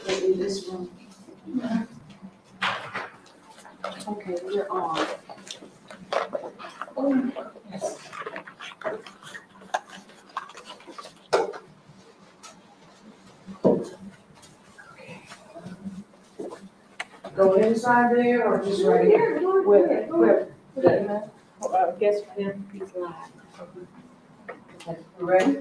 In this room. Okay, we're on. Oh, yes. Go inside there or just right here? Where? I guess for him, he's live. Okay, you ready?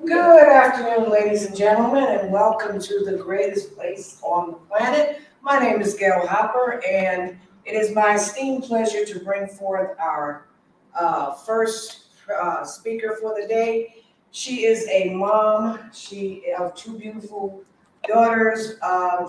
Good afternoon, ladies and gentlemen, and welcome to the greatest place on the planet. My name is Gail Hopper, and it is my esteemed pleasure to bring forth our first speaker for the day. She is a mom. She of two beautiful daughters.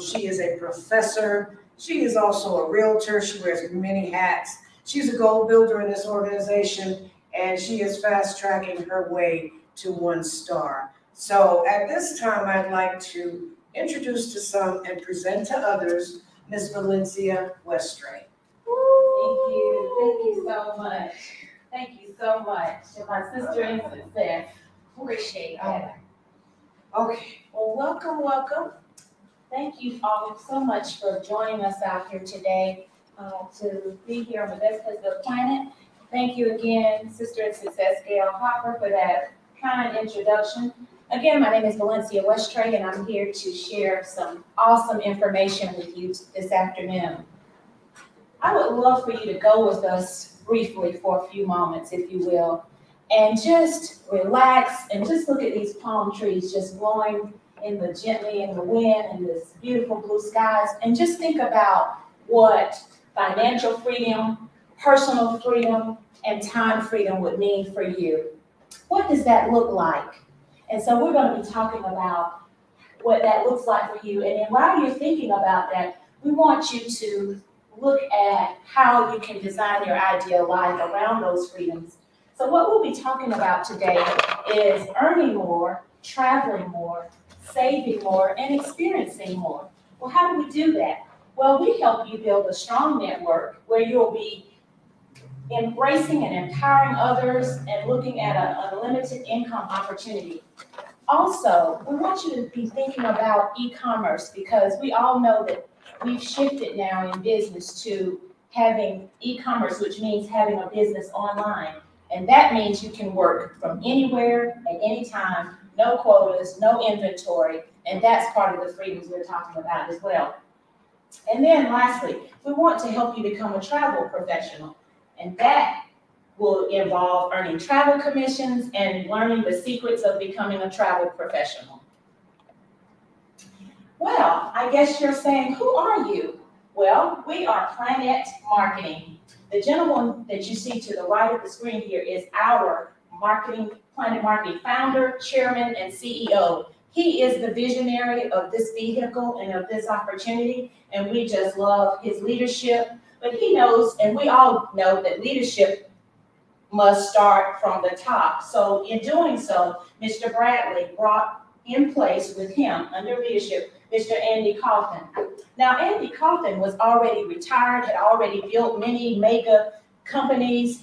She is a professor. She is also a realtor. She wears many hats. She's a goal builder in this organization, and she is fast tracking her way to 1 star. So at this time, I'd like to introduce to some and present to others Ms. Valencia Westray. Thank you so much. Thank you so much to my sister in success. Appreciate that. Okay, well, welcome. Thank you all so much for joining us out here today to be here on the best place of the planet. Thank you again, Sister in Success Gail Hopper, for that kind introduction. Again, my name is Valencia Westray, and I'm here to share some awesome information with you this afternoon. I would love for you to go with us briefly for a few moments, if you will, and just relax and just look at these palm trees just blowing gently in the wind and this beautiful blue skies, and just think about what financial freedom, personal freedom, and time freedom would mean for you. What does that look like? And so we're going to be talking about what that looks like for you. And then while you're thinking about that, we want you to look at how you can design your ideal life around those freedoms. So what we'll be talking about today is earning more, traveling more, saving more, and experiencing more. Well, how do we do that? Well, we help you build a strong network where you'll be embracing and empowering others and looking at an unlimited income opportunity. Also, we want you to be thinking about e-commerce, because we all know that we've shifted now in business to having e-commerce, which means having a business online. And that means you can work from anywhere at any time, no quotas, no inventory, and that's part of the freedoms we're talking about as well. And then lastly, we want to help you become a travel professional. And that will involve earning travel commissions and learning the secrets of becoming a travel professional. Well, I guess you're saying, who are you? Well, we are Planet Marketing. The gentleman that you see to the right of the screen here is our Planet Marketing founder, chairman, and CEO. He is the visionary of this vehicle and of this opportunity, and we just love his leadership. But he knows, and we all know, that leadership must start from the top. So in doing so, Mr. Bradley brought in place with him, under leadership, Mr. Andy Kaufman. Now, Andy Kaufman was already retired, had already built many mega companies,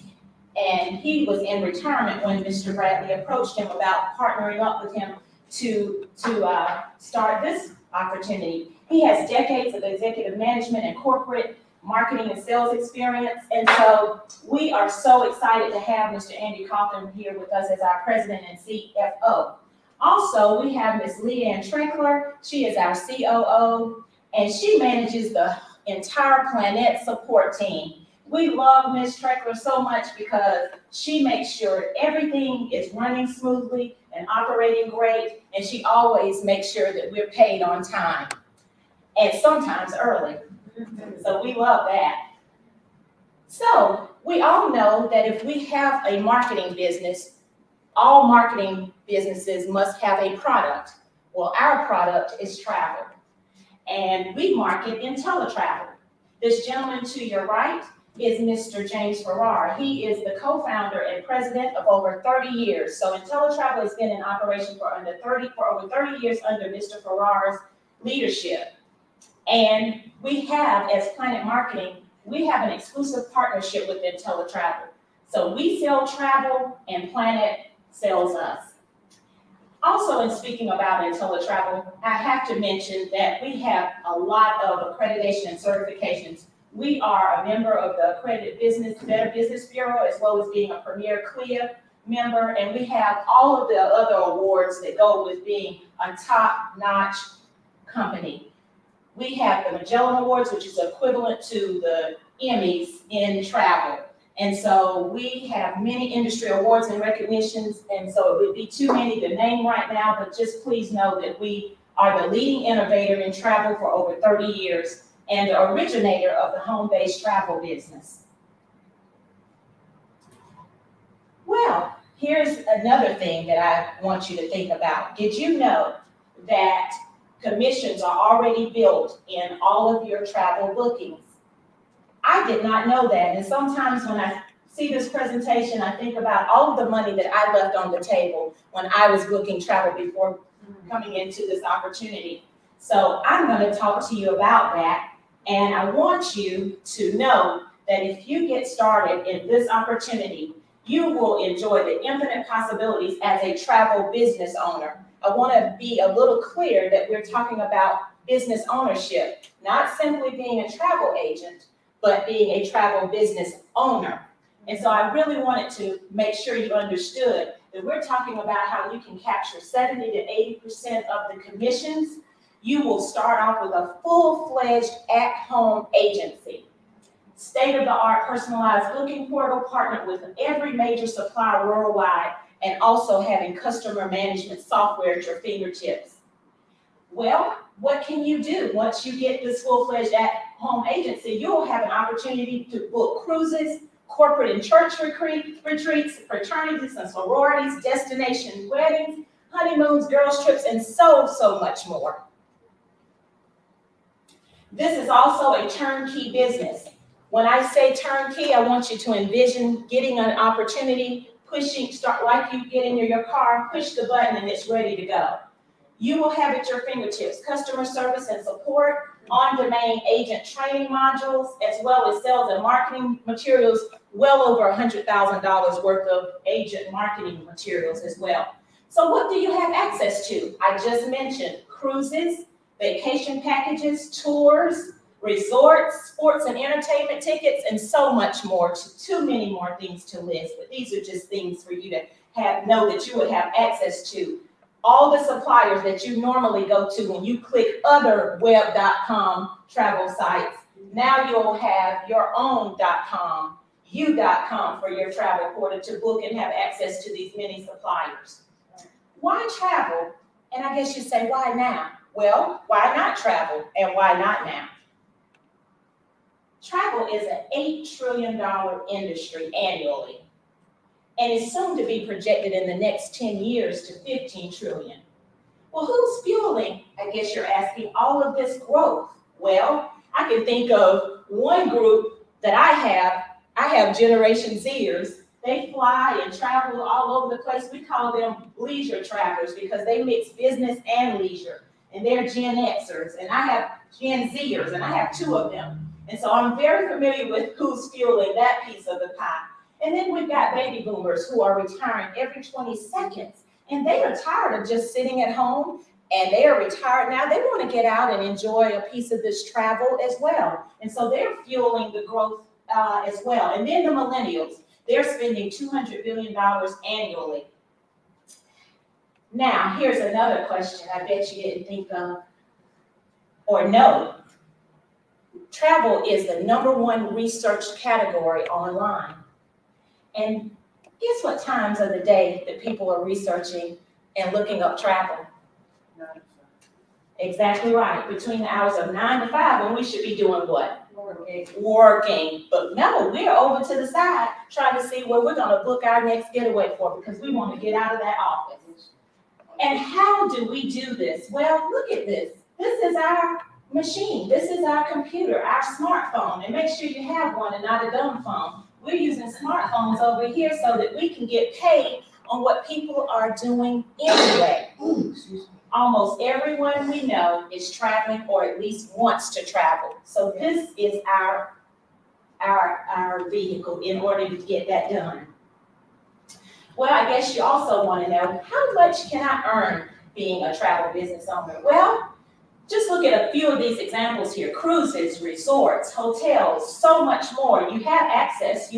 and he was in retirement when Mr. Bradley approached him about partnering up with him to start this opportunity. He has decades of executive management and corporate marketing and sales experience, and so we are so excited to have Mr. Andy Kaufman here with us as our president and CFO. Also, we have Ms. Leanne Trinkler. She is our COO, and she manages the entire Planet support team. We love Ms. Trinkler so much because she makes sure everything is running smoothly and operating great, and she always makes sure that we're paid on time, and sometimes early. So we love that. So we all know that if we have a marketing business, all marketing businesses must have a product. Well, our product is travel, and we market in teletravel. This gentleman to your right is Mr. James Farrar. He is the co-founder and president of over 30 years. So IntelliTravel has been in operation for over 30 years under Mr. Farrar's leadership. And we have, as Planet Marketing, we have an exclusive partnership with IntelliTravel. So we sell travel and Planet sells us. Also, in speaking about Untitled Travel, I have to mention that we have a lot of accreditation and certifications. We are a member of the Accredited Better Business Bureau, as well as being a Premier CLIA member, and we have all of the other awards that go with being a top-notch company. We have the Magellan Awards, which is equivalent to the Emmys in travel. And so we have many industry awards and recognitions, and so it would be too many to name right now, but just please know that we are the leading innovator in travel for over 30 years and the originator of the home-based travel business. Well, here's another thing that I want you to think about. Did you know that commissions are already built in all of your travel bookings? I did not know that, and sometimes when I see this presentation, I think about all of the money that I left on the table when I was booking travel before coming into this opportunity. So I'm going to talk to you about that, and I want you to know that if you get started in this opportunity, you will enjoy the infinite possibilities as a travel business owner. I want to be a little clear that we're talking about business ownership, not simply being a travel agent, but being a travel business owner. And so I really wanted to make sure you understood that we're talking about how you can capture 70 to 80% of the commissions. You will start off with a full-fledged at-home agency. State-of-the-art personalized booking portal partnered with every major supplier worldwide, and also having customer management software at your fingertips. Well, what can you do once you get this full-fledged at-home agency? You'll have an opportunity to book cruises, corporate and church retreats, fraternities and sororities, destination weddings, honeymoons, girls' trips, and so much more. This is also a turnkey business. When I say turnkey, I want you to envision getting an opportunity, start like you get in your car, push the button, and it's ready to go. You will have at your fingertips customer service and support, on-demand agent training modules, as well as sales and marketing materials, well over $100,000 worth of agent marketing materials as well. So what do you have access to? I just mentioned cruises, vacation packages, tours, resorts, sports and entertainment tickets, and so much more. Too many more things to list, but these are just things for you to know that you would have access to. All the suppliers that you normally go to when you click other web.com travel sites, now you'll have your own .com, you.com for your travel portal to book and have access to these many suppliers. Why travel? And I guess you say, why now? Well, why not travel and why not now? Travel is an $8 trillion industry annually, and is soon to be projected in the next 10 years to 15 trillion. Well, who's fueling, I guess you're asking, all of this growth? Well, I can think of one group that I have Generation Zers. They fly and travel all over the place. We call them leisure travelers because they mix business and leisure. And they're Gen Xers, and I have Gen Zers, and I have two of them. And so I'm very familiar with who's fueling that piece of the pie. And then we've got baby boomers who are retiring every 20 seconds. And they are tired of just sitting at home, and they are retired now. They want to get out and enjoy a piece of this travel as well. And so they're fueling the growth as well. And then the millennials, they're spending $200 billion annually. Now, here's another question I bet you didn't think of or know. Travel is the #1 researched category online. And guess what times of the day that people are researching and looking up travel? Exactly right. Between the hours of 9 to 5, when we should be doing what? Working. But no, we're over to the side trying to see where we're going to book our next getaway for because we want to get out of that office. And how do we do this? Well, look at this. This is our machine. This is our computer, our smartphone. And make sure you have one and not a dumb phone. We're using smartphones over here so that we can get paid on what people are doing anyway. Almost everyone we know is traveling or at least wants to travel. So this is our vehicle in order to get that done. Well, I guess you also want to know, how much can I earn being a travel business owner? Well, just look at a few of these examples here: cruises, resorts, hotels, so much more. You will have access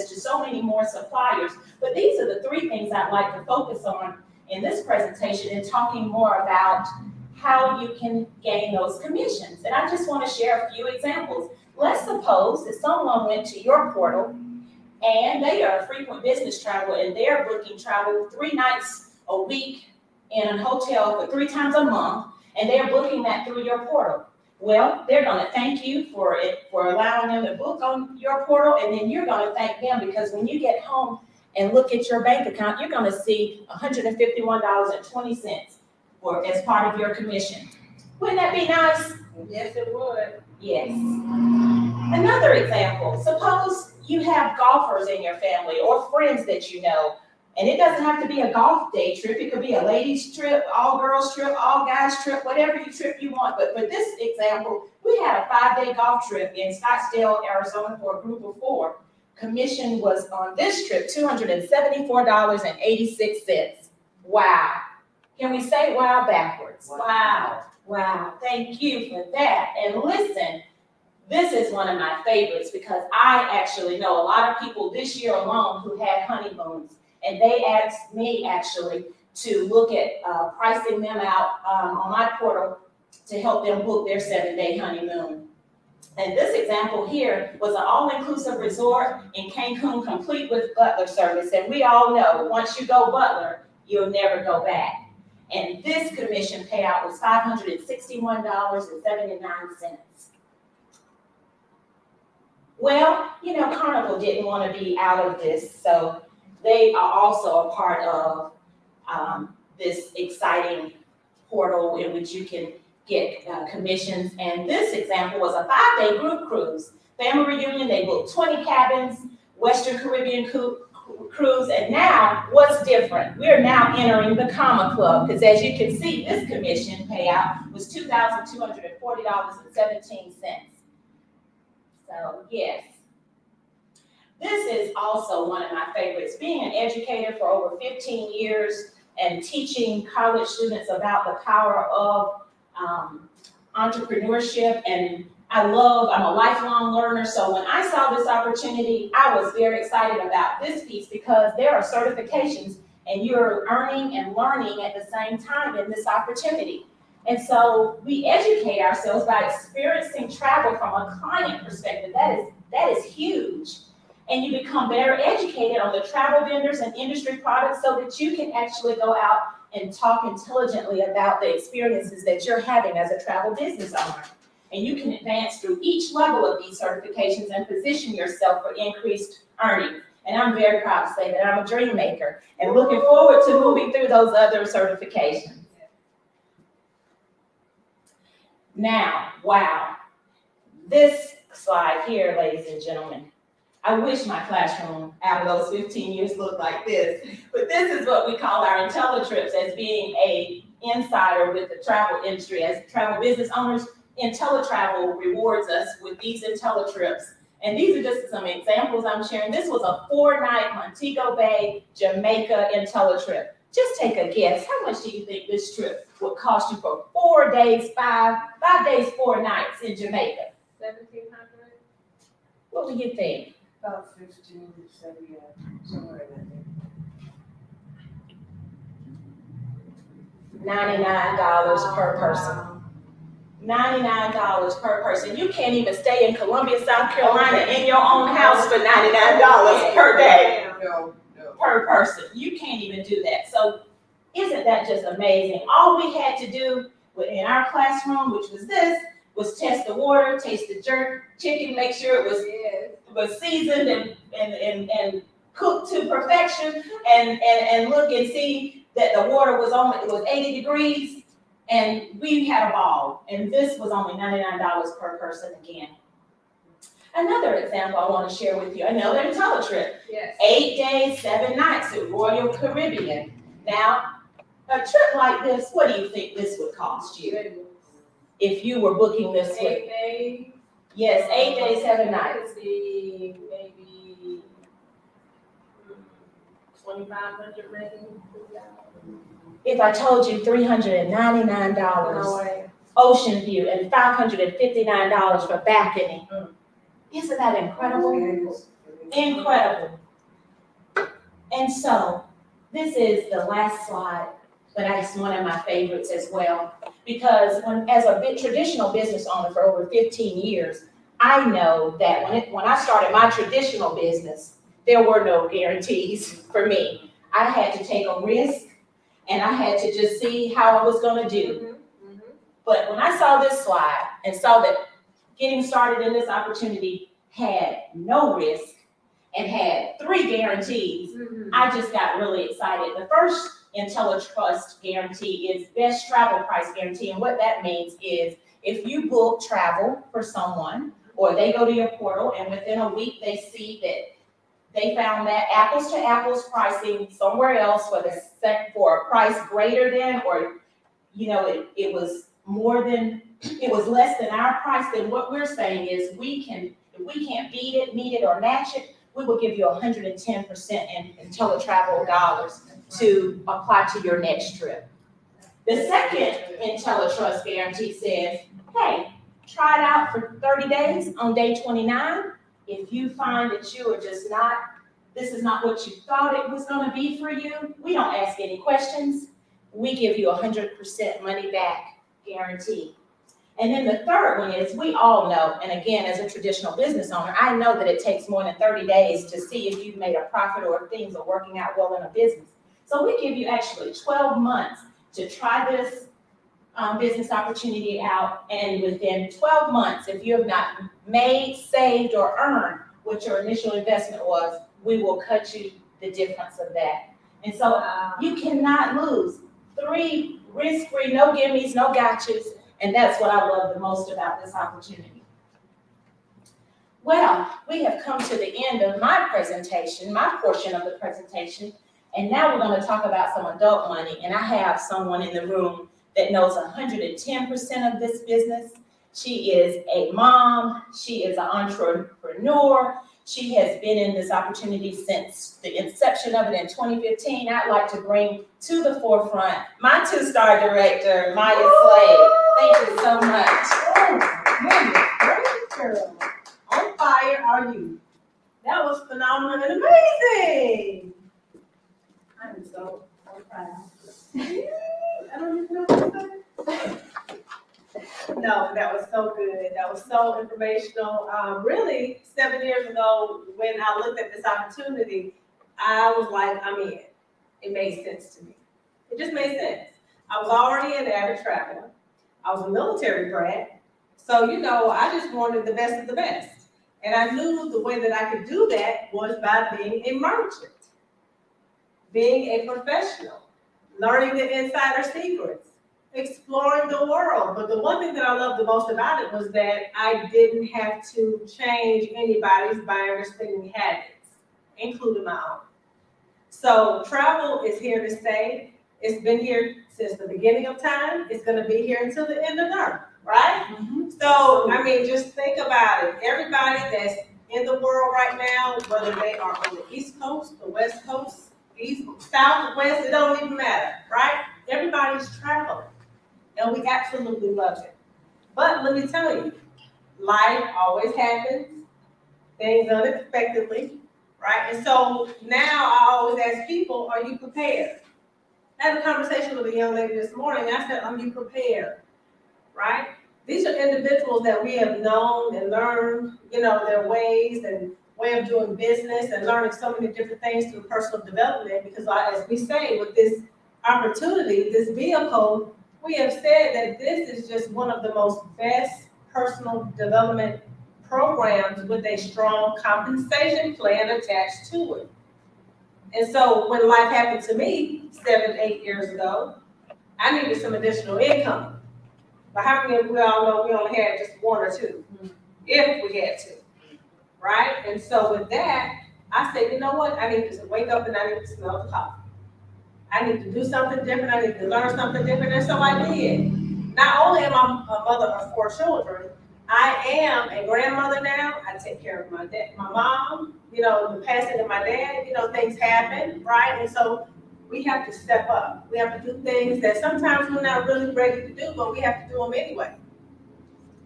to so many more suppliers. But these are the three things I'd like to focus on in this presentation, and talking more about how you can gain those commissions. And I just want to share a few examples. Let's suppose that someone went to your portal and they are a frequent business traveler and they're booking travel 3 nights a week in a hotel for 3 times a month, and they're booking that through your portal. Well, they're going to thank you for allowing them to book on your portal, and then you're going to thank them, because when you get home and look at your bank account, you're going to see $151.20 as part of your commission. Wouldn't that be nice? Yes, it would. Yes. Another example, suppose you have golfers in your family or friends that you know, and it doesn't have to be a golf day trip. It could be a ladies trip, all girls trip, all guys trip, whatever trip you want. But for this example, we had a 5-day golf trip in Scottsdale, Arizona for a group of 4. Commission was on this trip $274.86. Wow. Can we say wow backwards? Wow. Wow. Thank you for that. And listen, this is one of my favorites, because I actually know a lot of people this year alone who had honeymoons. And they asked me actually to look at pricing them out on my portal to help them book their 7-day honeymoon. And this example here was an all-inclusive resort in Cancun, complete with butler service. And we all know, once you go butler, you'll never go back. And this commission payout was $561.79. Well, you know, Carnival didn't want to be out of this, so they are also a part of this exciting portal in which you can get commissions. And this example was a 5-day group cruise. Family reunion, they booked 20 cabins, Western Caribbean cruise. And now, what's different? We're now entering the Comma Club, because as you can see, this commission payout was $2,240.17. So, yes. This is also one of my favorites. Being an educator for over 15 years and teaching college students about the power of entrepreneurship, and I'm a lifelong learner, so when I saw this opportunity, I was very excited about this piece, because there are certifications and you're earning and learning at the same time in this opportunity. And so we educate ourselves by experiencing travel from a client perspective. That is huge. And you become better educated on the travel vendors and industry products, so that you can actually go out and talk intelligently about the experiences that you're having as a travel business owner. And you can advance through each level of these certifications and position yourself for increased earnings. And I'm very proud to say that I'm a dream maker and looking forward to moving through those other certifications. Now, wow, this slide here, ladies and gentlemen, I wish my classroom out of those 15 years looked like this, but this is what we call our IntelliTrips. As being a insider with the travel industry, as travel business owners, IntelliTravel rewards us with these IntelliTrips. And these are just some examples I'm sharing. This was a 4-night Montego Bay, Jamaica IntelliTrip. Just take a guess. How much do you think this trip would cost you for 4 days, 5 days, 4 nights in Jamaica? $1,700. What do you think? About 15, 70, somewhere in that. $99 per person. $99 per person. You can't even stay in Columbia, South Carolina in your own house for $99 per day. No. Per person. You can't even do that. So isn't that just amazing? All we had to do in our classroom, which was this, was test the water, taste the jerk chicken, make sure it was seasoned and cooked to perfection, and look and see that the water was 80 degrees, and we had a ball. And this was only $99 per person again. Another example I want to share with you, another IntelliTrip. Yes. 8 days, 7 nights at Royal Caribbean. Now, a trip like this, what do you think this would cost you? If you were booking this 8 days? Yes, 8 days, 7 nights. Maybe $20,000. $2,500 maybe? If I told you $399 No way. ocean view and $559 for balcony, isn't that incredible? Incredible. And so this is the last slide, but it's one of my favorites as well, because as a traditional business owner for over 15 years, I know that when I started my traditional business, there were no guarantees for me. I had to take a risk, and I had to just see how I was going to do. But when I saw this slide and saw that getting started in this opportunity had no risk and had 3 guarantees, I just got really excited. The first IntelliTrust guarantee is best travel price guarantee. And what that means is if you book travel for someone, or they go to your portal and within a week they see that they found that apples to apples pricing somewhere else for a price greater than, or it was less than our price, then what we're saying is if we can't beat it, meet it, or match it, we will give you 110% in IntelliTravel dollars to apply to your next trip. The second IntelliTrust guarantee says, hey, try it out for 30 days. On day 29, if you find that you are just this is not what you thought it was going to be for you, we don't ask any questions. We give you 100% money back guarantee. And then the third one is, we all know, and again, as a traditional business owner, I know that it takes more than 30 days to see if you've made a profit or if things are working out well in a business. So we give you actually 12 months to try this business opportunity out, and within 12 months, if you have not made, saved, or earned what your initial investment was, we will cut you the difference of that. And so you cannot lose. 3 risk-free, no gimmies, no gotchas, and that's what I love the most about this opportunity. Well, we have come to the end of my presentation, my portion of the presentation, and now we're going to talk about some adult money, and I have someone in the room that knows 110% of this business. She is a mom, she is an entrepreneur, she has been in this opportunity since the inception of it in 2015. I'd like to bring to the forefront my 2-star director, Maya Slade. Thank you so much. Oh, goodness, great girl. On fire are you? That was phenomenal and amazing. I'm so proud. I don't even know what to say. No, that was so good. That was so informational. Really, 7 years ago, when I looked at this opportunity, I was like, I'm in. It made sense to me. It just made sense. I was already an avid traveler. I was a military brat. So, I just wanted the best of the best. And I knew the way that I could do that was by being a merchant, being a professional, learning the insider secrets, exploring the world. But the one thing that I loved the most about it was that I didn't have to change anybody's buying or spending habits, including my own. So travel is here to stay. It's been here since the beginning of time. It's going to be here until the end of earth, right? So, just think about it. Everybody that's in the world right now, whether they are on the East Coast, the West Coast, East, South, West, it don't even matter, right? Everybody's traveling. And we absolutely love it. But let me tell you, life always happens, things unexpectedly, right? And so now I always ask people, are you prepared? I had a conversation with a young lady this morning. I said, are you prepared, right? These are individuals that we have known and learned, their ways and way of doing business and learning so many different things through personal development. Because as we say, with this opportunity, this vehicle, we have said that this is just one of the most best personal development programs with a strong compensation plan attached to it. And so when life happened to me 7, 8 years ago, I needed some additional income. But how many of we all know we only had just 1 or 2, if we had to, right? And so with that, I said, you know what? I need to wake up and I need to smell the coffee. I need to do something different. I need to learn something different. And so I did. Not only am I a mother of 4 children, I am a grandmother now. I take care of my dad, my mom, the passing of my dad, things happen, right? And so we have to step up. We have to do things that sometimes we're not really ready to do, but we have to do them anyway.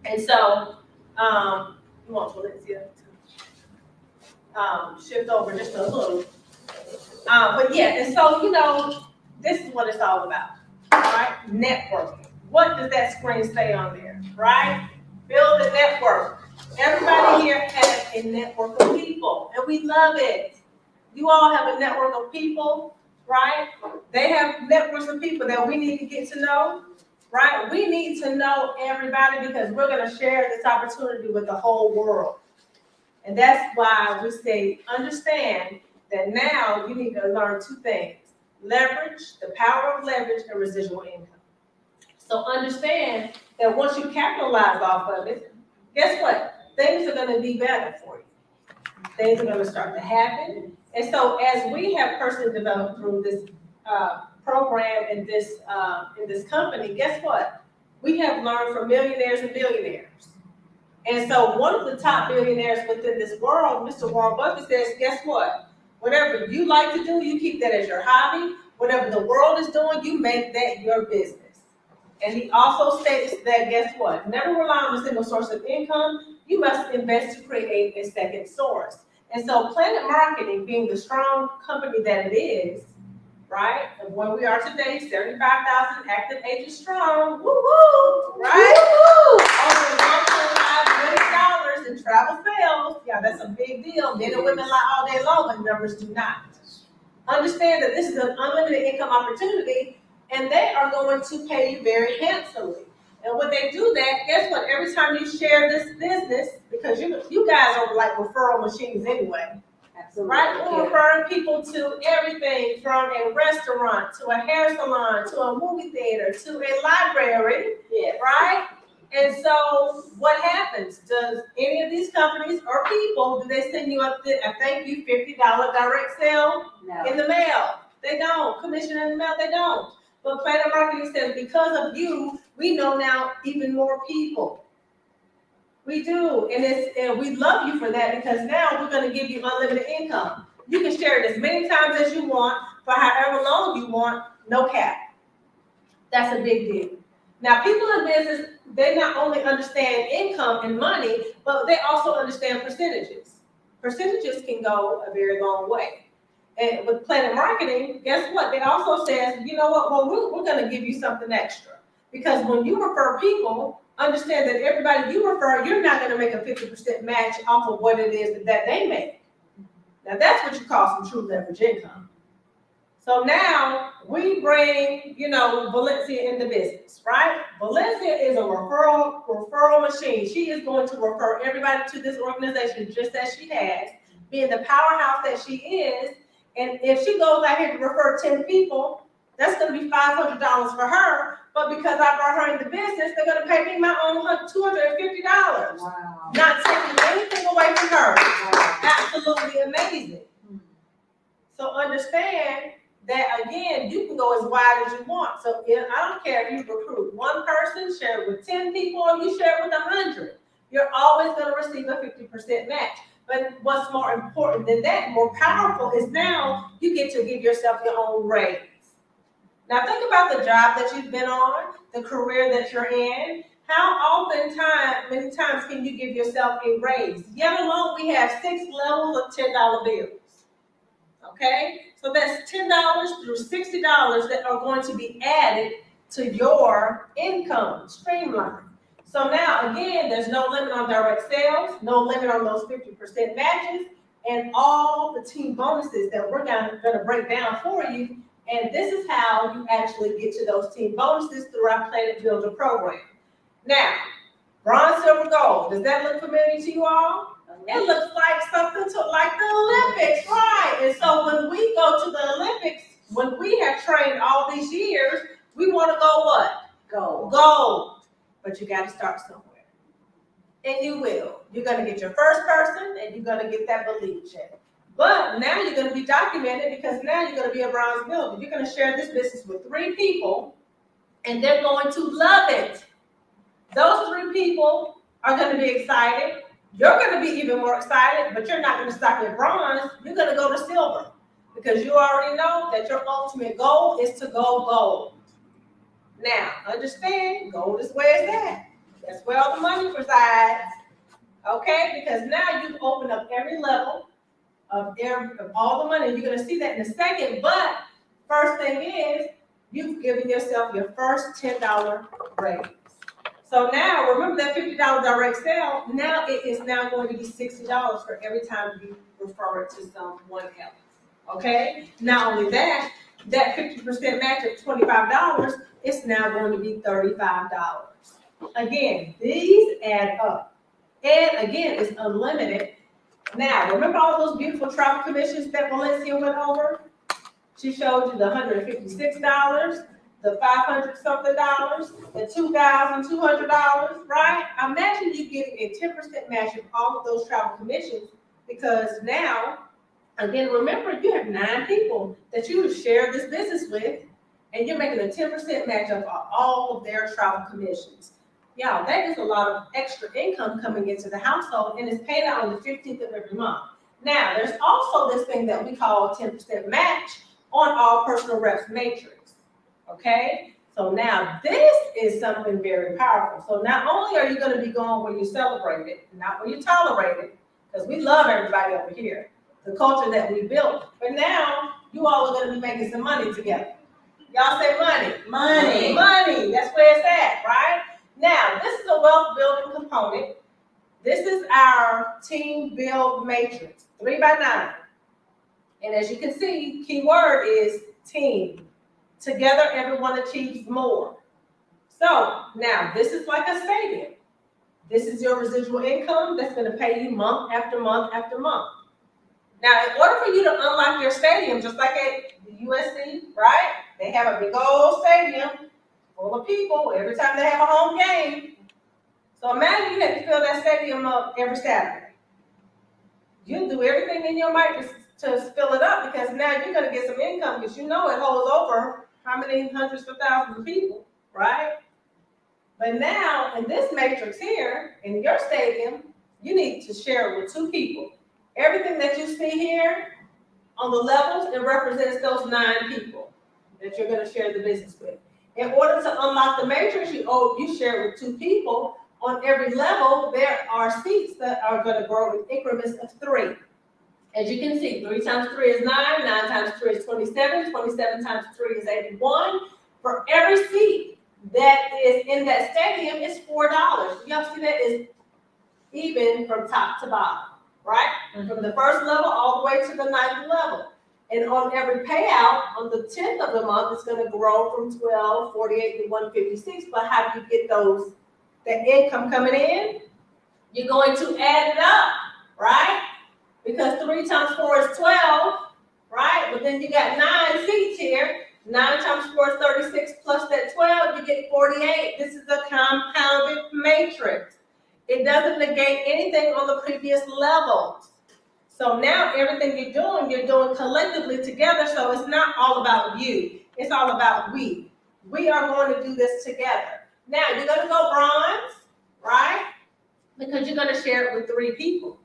And so, you want Valencia to shift over just a little. But yeah, and so, this is what it's all about, right? Networking. What does that screen say on there, right? Build a network. Everybody here has a network of people, and we love it. You all have a network of people, right? They have networks of people that we need to get to know, right? We need to know everybody because we're going to share this opportunity with the whole world. And that's why we say, understand that now you need to learn two things: leverage, the power of leverage, and residual income. So understand that once you capitalize off of it, guess what? Things are going to be better for you. Things are going to start to happen. And so as we have personally developed through this program in this company, guess what? We have learned from millionaires and billionaires. And so one of the top billionaires within this world, Mr. Warren Buffett, says, guess what? Whatever you like to do, you keep that as your hobby. Whatever the world is doing, you make that your business. And he also states that, guess what? Never rely on a single source of income. You must invest to create a second source. And so Planet Marketing, being the strong company that it is, right? And where we are today, 75,000 active agents strong. Woo-hoo! Right? Over $1.5 million in travel sales. Yeah, that's a big deal. Men and women lie all day long, but numbers do not. Understand that this is an unlimited income opportunity, and they are going to pay you very handsomely. And when they do that, guess what? Every time you share this business, because you guys are like referral machines anyway. Absolutely. Right? We're referring people to everything from a restaurant, to a hair salon, to a movie theater, to a library. Yeah. Right? And so what happens? Does any of these companies or people, do they send you a thank you $50 direct sale in the mail? They don't. Commission in the mail? They don't. But Planet Marketing says, because of you, we know now even more people. We do. And we love you for that, because now we're going to give you unlimited income. You can share it as many times as you want, for however long you want, no cap. That's a big deal. Now, people in business, they not only understand income and money, but they also understand percentages. Percentages can go a very long way. And with Planet Marketing, guess what? They also says, you know what? Well, we're going to give you something extra. Because when you refer people, understand that everybody you refer, you're not going to make a 50% match off of what it is that they make. Now, that's what you call some true leverage income. So now we bring, Valencia into business, right? Valencia is a referral machine. She is going to refer everybody to this organization just as she has, being the powerhouse that she is. And if she goes out here to refer 10 people, that's going to be $500 for her. But because I brought her into business, they're going to pay me my own $250. Wow. Not taking anything away from her. Wow. Absolutely amazing. So understand that, again, you can go as wide as you want. So I don't care if you recruit one person, share it with 10 people, or you share it with 100. You're always going to receive a 50% match. But what's more important than that, more powerful, is now you get to give yourself your own raise. Now think about the job that you've been on, the career that you're in. How many times can you give yourself a raise? Yet alone, we have 6 levels of $10 bills. Okay? So that's $10 through $60 that are going to be added to your income streamline. So now, again, there's no limit on direct sales, no limit on those 50% matches, and all the team bonuses that we're going to break down for you. And this is how you actually get to those team bonuses through our Planet Builder program. Now, bronze, silver, gold. Does that look familiar to you all? It looks like something like the Olympics, right? And so when we go to the Olympics, when we have trained all these years, we want to go what? Gold. Gold. But you got to start somewhere. And you will. You're going to get your first person, and you're going to get that belief check. But now you're going to be documented, because now you're going to be a bronze builder. You're going to share this business with 3 people, and they're going to love it. Those 3 people are going to be excited. You're going to be even more excited, but you're not going to stop at bronze. You're going to go to silver because you already know that your ultimate goal is to go gold. Now, understand, gold is where it's at. That's where all the money resides. Okay? Because now you've opened up every level of all the money. You're going to see that in a second. But first thing is, you've given yourself your first $10 raise. So now, remember that $50 direct sale, now it is now going to be $60 for every time you refer it to someone else. Okay? Not only that, that 50% match of $25 is now going to be $35. Again, these add up. And again, it's unlimited. Now, remember all those beautiful travel commissions that Valencia went over? She showed you the $156, the $500-something, the $2,200, right? Imagine you getting a 10% match of all of those travel commissions because now, again, remember you have 9 people that you share this business with, and you're making a 10% match of all of their travel commissions. Yeah, that is a lot of extra income coming into the household, and it's paid out on the 15th of every month. Now, there's also this thing that we call 10% match on all personal reps matrix. Okay? So now this is something very powerful. So not only are you going to be going where you celebrate it, not where you tolerate it, because we love everybody over here, the culture that we built, but now you all are going to be making some money together. Y'all say money. Money. Money. That's where it's at, right? Now, this is a wealth building component. This is our team build matrix, 3x9. And as you can see, key word is team. Together, everyone achieves more. So now this is like a stadium. This is your residual income that's going to pay you month after month after month. Now, in order for you to unlock your stadium, just like at the USC, right? They have a big old stadium full of people every time they have a home game. So imagine you have to fill that stadium up every Saturday. You'll do everything in your might to fill it up because now you're going to get some income because you know it holds over how many hundreds of thousands of people, right? But now in this matrix here, in your stadium, you need to share it with 2 people. Everything that you see here on the levels, it represents those 9 people that you're going to share the business with. In order to unlock the matrix, you share it with 2 people. On every level, there are seats that are going to grow in increments of 3. As you can see, 3 times 3 is 9, 9 times 3 is 27, 27 times 3 is 81. For every seat that is in that stadium, it's $4. Y'all see that is even from top to bottom, right? Mm-hmm. From the first level all the way to the 9th level. And on every payout, on the 10th of the month, it's going to grow from 1248 to 156. But how do you get that income coming in? You're going to add it up, right? Because 3 times 4 is 12, right? But then you got 9 seats here. 9 times 4 is 36 plus that 12, you get 48. This is a compounded matrix. It doesn't negate anything on the previous levels. So now everything you're doing collectively together. So it's not all about you. It's all about we. We are going to do this together. Now you're going to go bronze, right? Because you're going to share it with 3 people.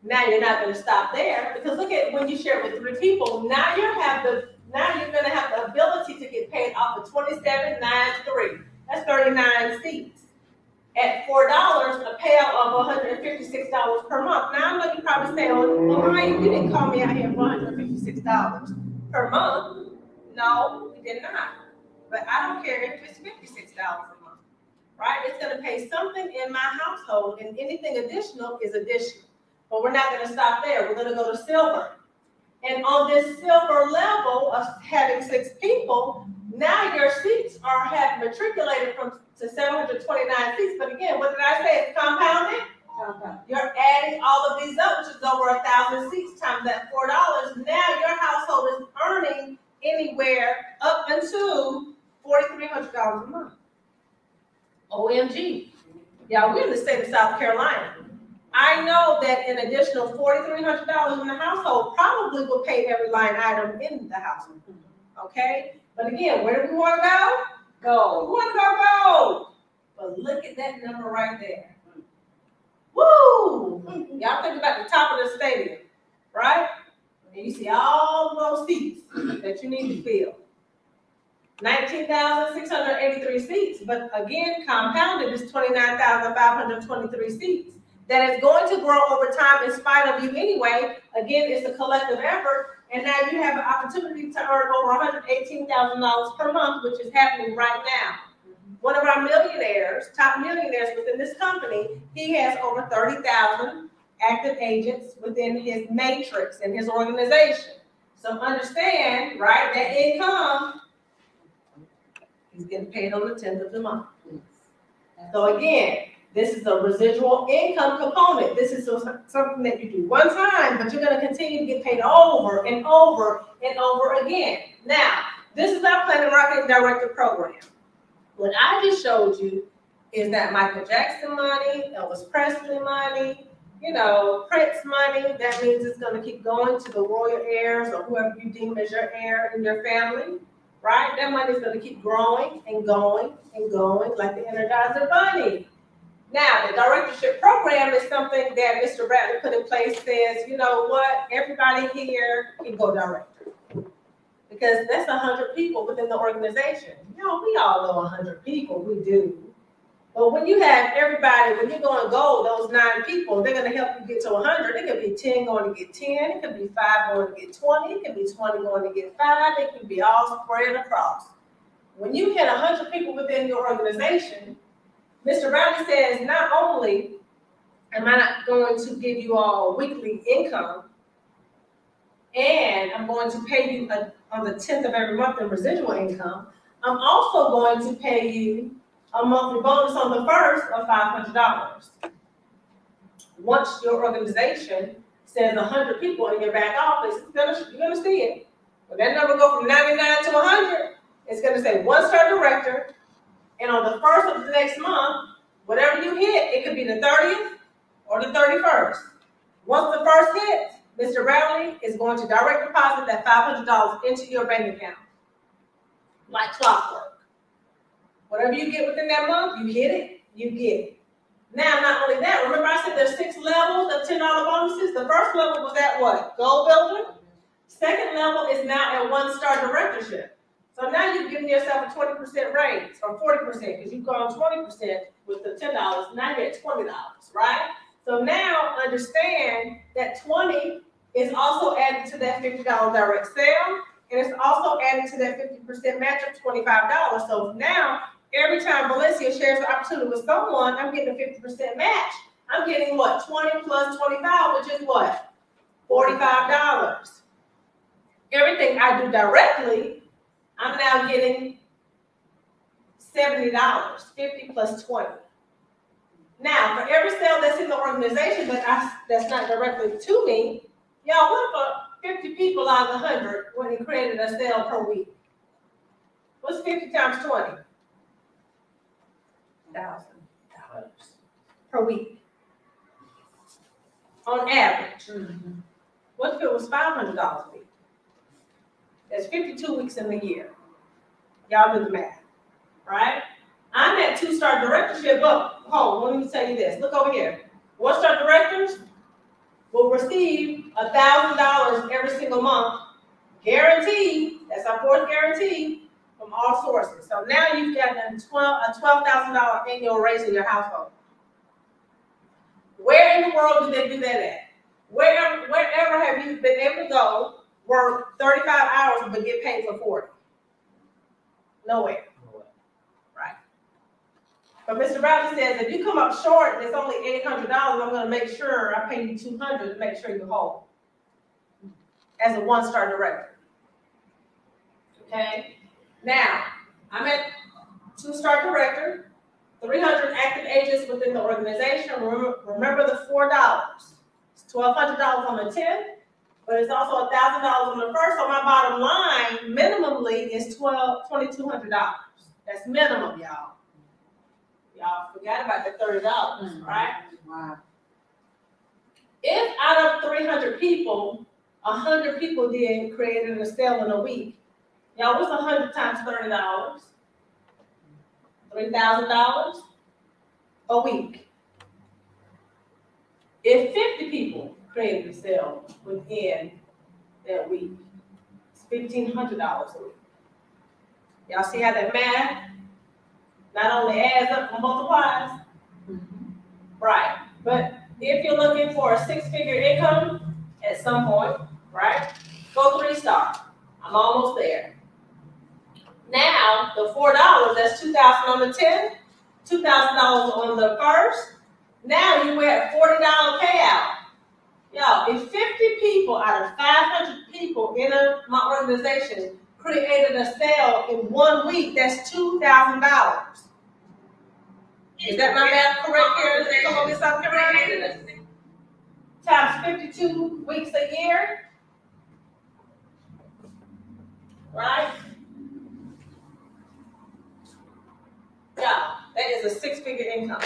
Now you're not going to stop there because look at when you share it with 3 people. Now you're going to have the ability to get paid off of 27.93. That's 39 seats. At $4, a payout of $156 per month. Now I know you probably say, "Oh, Maya, you didn't call me out here for $156 per month." No, we did not. But I don't care if it's $56 a month, right? It's going to pay something in my household, and anything additional is additional. But we're not going to stop there. We're going to go to silver. And on this silver level of having 6 people, now your seats have matriculated to 729 seats. But again, what did I say? It's compounded. You're adding all of these up, which is over 1,000 seats times that $4. Now your household is earning anywhere up until $4,300 a month. OMG. Yeah, we're in the state of South Carolina. I know that an additional $4,300 in the household probably will pay every line item in the household. Okay? But again, where do we want to go? Gold. We want to go gold. But look at that number right there. Y'all think about the top of the stadium, right? And you see all those seats that you need to fill. 19,683 seats, but again, compounded is 29,523 seats. That is going to grow over time in spite of you anyway. Again, it's a collective effort, and now you have an opportunity to earn over $118,000 per month, which is happening right now. One of our millionaires, top millionaires within this company, he has over 30,000 active agents within his matrix in his organization. So understand, right, that income, he's getting paid on the 10th of the month. So again, this is a residual income component. This is something that you do one time, but you're going to continue to get paid over and over and over again. Now, this is our Planet Marketing Director Program. What I just showed you is that Michael Jackson money, Elvis Presley money, you know, Prince money. That means it's going to keep going to the royal heirs or whoever you deem as your heir in your family, right? That money is going to keep growing and going and going like the Energizer Bunny. Now, the Directorship Program is something that Mr. Bradley put in place. Says, you know what, everybody here can go director. Because that's 100 people within the organization. You know, we all know 100 people, we do. But when you have everybody, when you're going gold, those 9 people, they're going to help you get to 100. It could be 10 going to get 10. It could be 5 going to get 20. It could be 20 going to get 5. It could be all spread across. When you hit 100 people within your organization, Mr. Bradley says, not only am I not going to give you all weekly income, and I'm going to pay you on the 10th of every month in residual income, I'm also going to pay you a monthly bonus on the first of $500. Once your organization says 100 people in your back office, you're going to see it. When that number go from 99 to 100, it's going to say 1-star director, and on the first of the next month, whatever you hit, it could be the 30th or the 31st. Once the first hits, Mr. Bradley is going to direct deposit that $500 into your bank account, like clockwork. Whatever you get within that month, you hit it, you get it. Now, not only that, remember I said there's 6 levels of $10 bonuses? The first level was at what? Gold builder. Second level is now at 1-star directorship. So now you've given yourself a 20% raise, or 40%, because you've gone 20% with the $10. Now you're at $20, right? So now understand that 20 is also added to that $50 direct sale, and it's also added to that 50% match of $25. So now, every time Valencia shares an opportunity with someone, I'm getting a 50% match. I'm getting what? 20 plus 25, which is what? $45. Everything I do directly, I'm now getting $70, 50 plus 20. Now, for every sale that's in the organization that's not directly to me, y'all, what if 50 people out of 100 when he created a sale per week? What's 50 times 20? $1,000 per week. On average. Mm-hmm. What if it was $500 a week? That's 52 weeks in the year. Y'all do the math, right? I'm at 2-star directorship. Let me tell you this. Look over here. 1-star directors will receive $1,000 every single month, guaranteed. That's our 4th guarantee from all sources. So now you've got a $12,000 annual raise in your household. Where in the world do they do that at? Wherever have you been able to go, work 35 hours, but get paid for 40? Nowhere. Right. But Mr. Bradley says, if you come up short and it's only $800, I'm going to make sure I pay you $200 to make sure you're whole as a 1-star director. Okay? Now, I'm at 2-star director, 300 active agents within the organization. Remember the $4. It's $1,200 on the 10th, but it's also $1,000 on the first. So my bottom line, minimally, is $2,200. That's minimum, y'all. Y'all forgot about the $30, right? Wow. If out of 300 people, 100 people created a sale in a week, y'all, what's 100 times $30? $3,000 a week. If 50 people created a sale within that week, it's $1,500 a week. Y'all see how that math not only adds up and multiplies? Right. But if you're looking for a six-figure income at some point, right, go 3-star. I'm almost there. Now, the $4, that's $2,000 on the 10, $2,000 on the first. Now you at $40 payout. Yo, if 50 people out of 500 people in my organization created a sale in 1 week, that's $2,000. Is that my math correct here in Columbia, South Carolina? Times 52 weeks a year, right? Yeah, that is a six-figure income.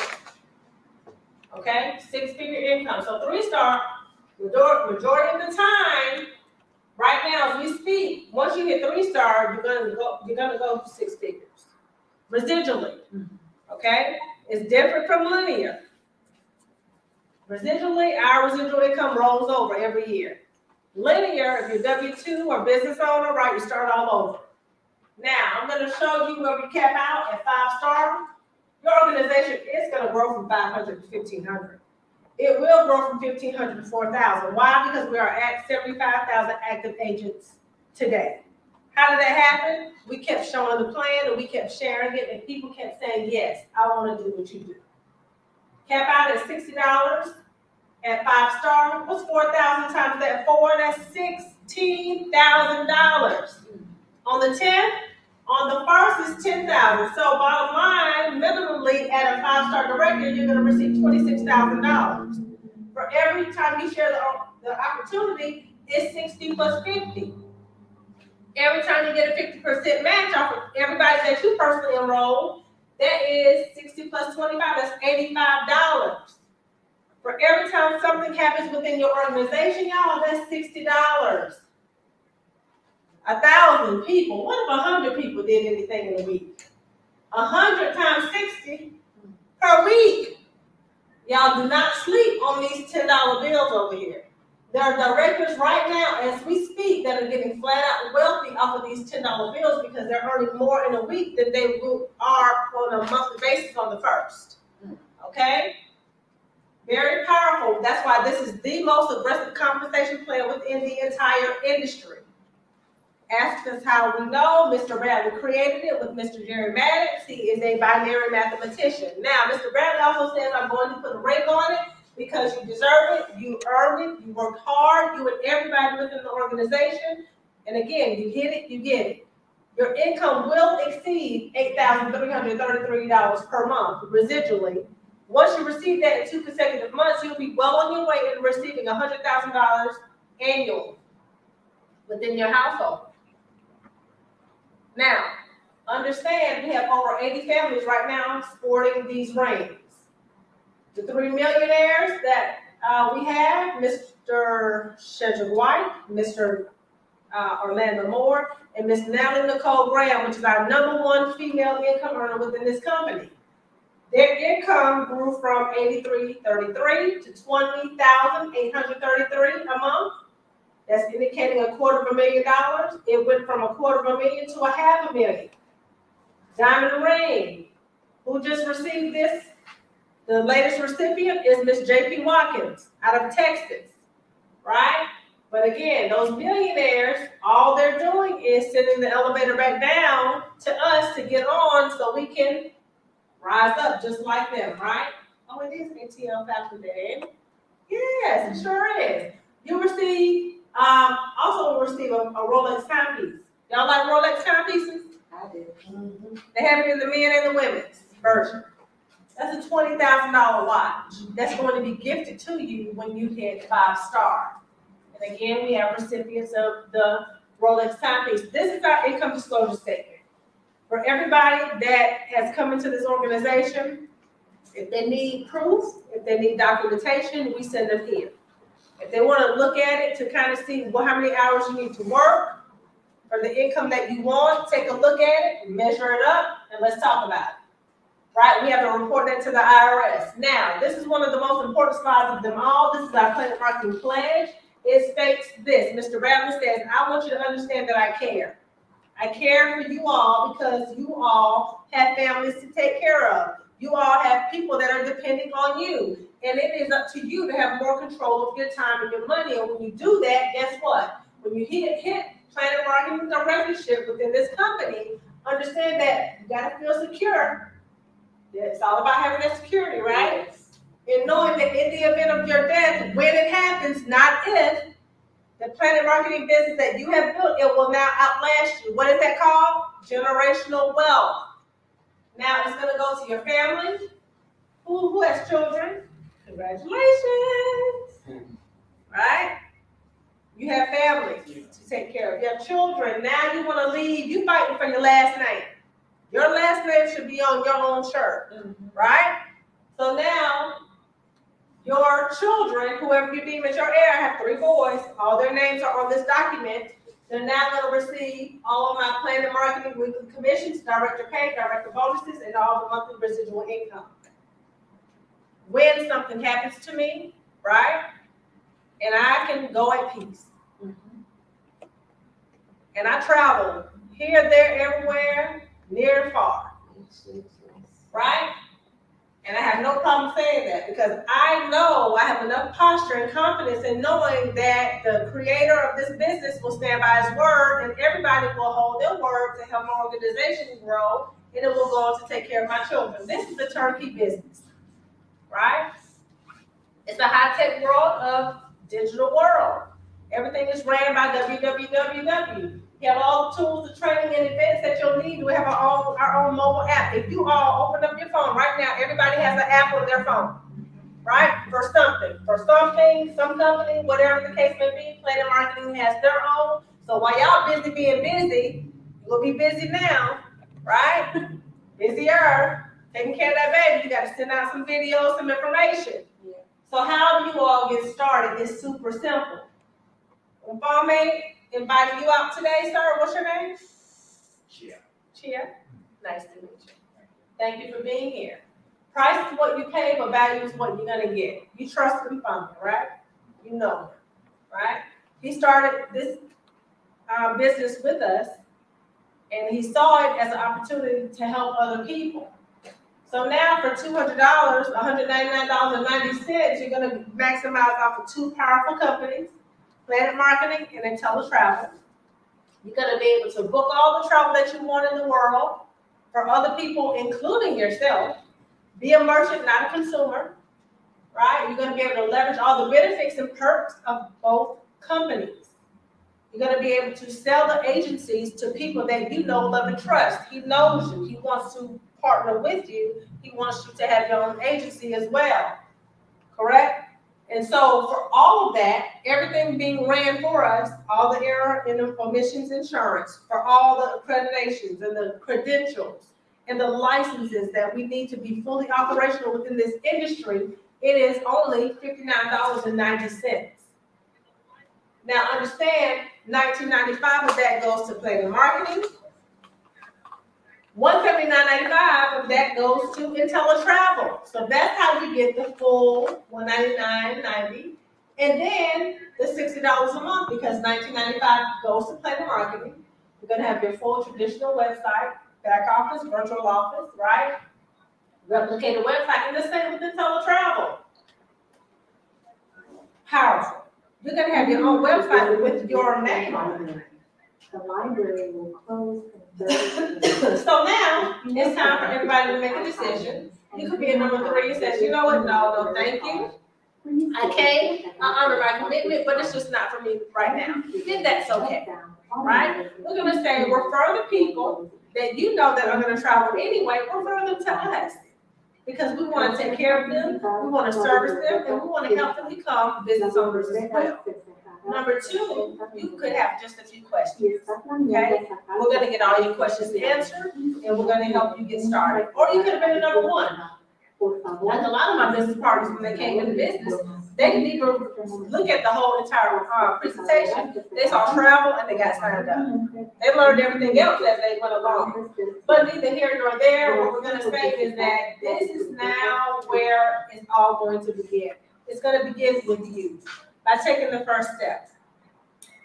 Okay, six-figure income. So 3-star, majority of the time, right now as we speak, once you hit 3-star, you're gonna go to 6 figures. Residually, okay? It's different from linear. Residually, our residual income rolls over every year. Linear, if you're W-2 or business owner, right, you start all over. Now, I'm going to show you where we cap out at 5-star. Your organization is going to grow from 500 to 1,500. It will grow from 1,500 to 4,000. Why? Because we are at 75,000 active agents today. How did that happen? We kept showing the plan and we kept sharing it and people kept saying, yes, I want to do what you do. Cap out at $60 at 5-star. What's 4,000 times that 4? That's $16,000. On the 10, on the first is 10,000. So bottom line, minimally at a 5-star director, you're going to receive $26,000. For every time you share the opportunity, it's 60 plus 50. Every time you get a 50% match off of everybody that you personally enroll, that is 60 plus 25, that's $85. For every time something happens within your organization, y'all, that's $60. 1,000 people. What if 100 people did anything in a week? 100 times 60 per week. Y'all do not sleep on these $10 bills over here. There are directors right now, as we speak, that are getting flat out wealthy off of these $10 bills because they're earning more in a week than they are on a monthly basis on the first. Okay? Very powerful. That's why this is the most aggressive compensation plan within the entire industry. Ask us how we know. Mr. Bradley created it with Mr. Jerry Maddox. He is a binary mathematician. Now, Mr. Bradley also says, I'm going to put a ring on it because you deserve it, you earned it, you worked hard, you and everybody within the organization. And again, you hit it, you get it. Your income will exceed $8,333 per month residually. Once you receive that in 2 consecutive months, you'll be well on your way to receiving $100,000 annually within your household. Now, understand we have over 80 families right now sporting these rings. The 3 millionaires that we have, Mr. Shedrick White, Mr. Orlando Moore, and Miss Natalie Nicole Graham, which is our #1 female income earner within this company. Their income grew from $83.33 to $20,833 a month. That's indicating $250,000. It went from $250,000 to $500,000. Diamond ring. Who just received this? The latest recipient is Miss J.P. Watkins out of Texas, right? But again, those millionaires, all they're doing is sending the elevator back down to us to get on so we can rise up just like them, right? Oh, it is ATL Factor Day. Yes, it sure is. You receive, also receive a Rolex timepiece. Y'all like Rolex timepieces? I do. Mm-hmm. They have it in the men and the women's version. That's a $20,000 watch. That's going to be gifted to you when you hit 5-star. And again, we have recipients of the Rolex timepiece. This is our income disclosure statement. For everybody that has come into this organization, if they need proof, if they need documentation, we send them here. If they want to look at it to kind of see how many hours you need to work for the income that you want, take a look at it, measure it up, and let's talk about it. right? We have to report that to the IRS. Now, this is one of the most important slides of them all. This is our Planet Marketing Pledge. It states this. Mr. Bradley says, I want you to understand that I care. I care for you all because you all have families to take care of. You all have people that are depending on you. And it is up to you to have more control of your time and your money. And when you do that, guess what? When you hit Planet Marketing Directorship within this company, understand that you got to feel secure. It's all about having that security, right? Yes. And knowing that in the event of your death, when it happens, not if, the Planet Marketing business that you have built, it will now outlast you. What is that called? Generational wealth. Now it's going to go to your family. Who has children? Congratulations. Right? You have families to take care of. You have children. Now you want to leave. You fighting for your last name. Your last name should be on your own shirt. Right? So now your children, whoever you deem as your heir, I have 3 boys. All their names are on this document. They're now going to receive all of my Planet Marketing weekly commissions, director pay, director bonuses, and all the monthly residual income. When something happens to me, right, and I can go at peace. And I travel here, there, everywhere, near and far. Right? And I have no problem saying that because I know I have enough posture and confidence in knowing that the creator of this business will stand by his word and everybody will hold their word to help my organization grow and it will go on to take care of my children. This is a turnkey business, right? It's a high-tech world of digital world. Everything is ran by www. We have all the tools, the training, and events that you'll need. We have our own mobile app. If you all open up your phone right now, everybody has an app on their phone, right? For something, some company, whatever the case may be, Planet Marketing has their own. So while y'all busy being busy, you'll be busy now, right? Busier, taking care of that baby. You got to send out some videos, some information. Yeah. So how do you all get started? It's super simple. Mfame invited you out today, sir. What's your name? Chia. Nice to meet you. Thank you for being here. Price is what you pay, but value is what you're going to get. You trust Mfame, right? You know him, right? He started this business with us, and he saw it as an opportunity to help other people. So now for $200, $199.90, you're going to maximize off of 2 powerful companies, Planet Marketing and Untitled Chapter. You're going to be able to book all the travel that you want in the world for other people, including yourself. Be a merchant, not a consumer, right? You're going to be able to leverage all the benefits and perks of both companies. You're going to be able to sell the agencies to people that you know, love, and trust. He knows you. He wants to partner with you. He wants you to have your own agency as well, correct? And so for all of that, everything being ran for us, all the error and omissions insurance, for all the accreditations and the credentials and the licenses that we need to be fully operational within this industry, it is only $59.90. Now understand, $19.95 of that goes to Planet Marketing. $179.95 of that goes to Untitled Travel. So that's how you get the full $199.90. And then the $60 a month, because $19.95 goes to Planet Marketing. You're going to have your full traditional website, back office, virtual office, right? Replicated website, and the same with Untitled Travel. Powerful. You're going to have your own website with your name on it. The library will close. So now it's time for everybody to make a decision. You could be a number 3 and says, you know what? No, thank you. I came, I honor my commitment, but it's just not for me right now. Then that's okay, right? We're going to say refer the people that you know that are going to travel anyway. Refer them to us because we want to take care of them, we want to service them, and we want to help them become business owners as well. Number 2, you could have just a few questions, okay? We're going to get all your questions answered, and we're going to help you get started. Or you could have been a number 1. Like a lot of my business partners, when they came into business, They didn't even look at the whole entire presentation. They saw travel and they got signed up. They learned everything else as they went along. But neither here nor there, what we're gonna say is that this is now where it's all going to begin. It's gonna begin with you by taking the first step.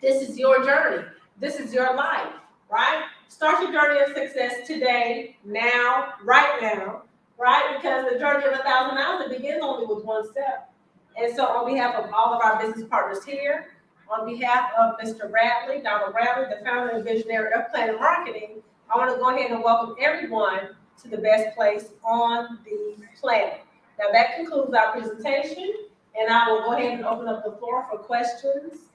This is your journey. This is your life, right? Start your journey of success today, now, right? Because the journey of 1,000 miles, it begins only with one step. And so on behalf of all of our business partners here, on behalf of Mr. Radley, Donald Radley, the founder and visionary of Planet Marketing, I want to go ahead and welcome everyone to the best place on the planet. Now that concludes our presentation, and I will go ahead and open up the floor for questions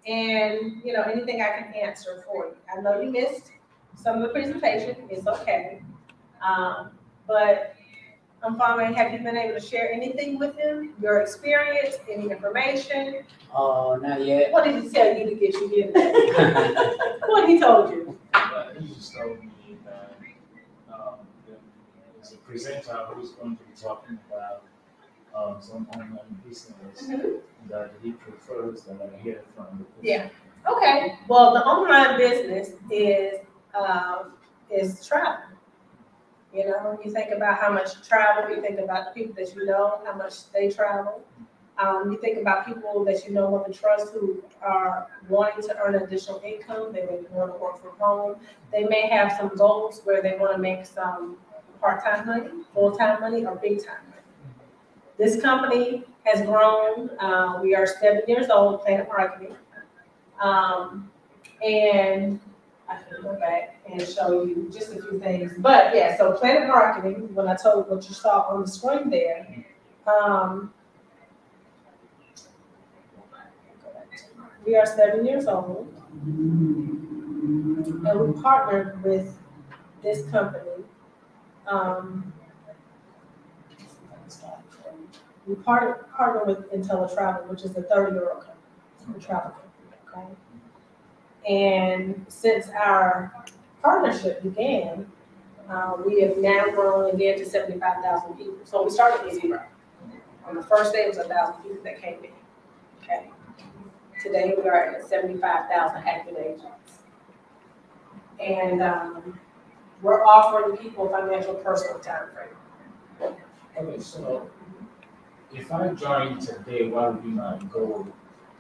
and anything I can answer for you. I know you missed some of the presentation, it's okay. But I'm fine. Have you been able to share anything with him? Your experience, any information? Oh, not yet. What did he tell you to get you in there? What he told you? He just told me that there's a presenter who's going to be talking about some online business that he prefers that I hear from the person. Yeah. Okay. Well, the online business is travel. You think about how much you travel, you think about the people that you know, how much they travel. You think about people that you know and trust who are wanting to earn additional income. They may want to work from home. They may have some goals where they want to make some part-time money, full-time money, or big-time money. This company has grown. We are 7 years old, Planet Marketing. And I can go back and show you just a few things. But yeah, so Planet Marketing, when I told what you saw on the screen there, we are 7 years old, and we partnered with this company. We partnered with IntelliTravel, which is a 30-year-old company, a travel company, okay? And since our partnership began, we have now grown again to 75,000 people. So we started with 0. On the first day, it was 1,000 people that came in. Okay. Today, we are at 75,000 active agents. And we're offering people financial personal time frame. Okay, so if I join today, what would be my goal?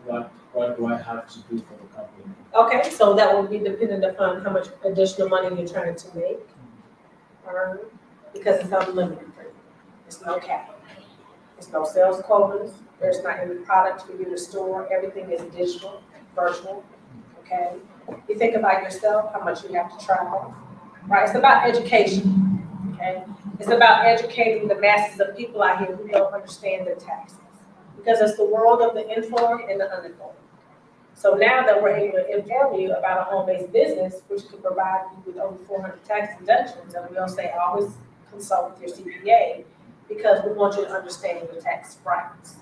What do I have to do for the company? Okay, so that will be dependent upon how much additional money you're trying to make, because it's unlimited for you. There's no cap. There's no sales quotas. There's not any product for you to store. Everything is digital, virtual. Okay. You think about yourself, how much you have to travel, right? It's about education. Okay. It's about educating the masses of people out here who don't understand their taxes, because it's the world of the informed and the uninformed. So now that we're able to inform you about a home-based business, which can provide you with over 400 tax deductions, and we'll say always consult with your CPA, because we want you to understand your tax rights.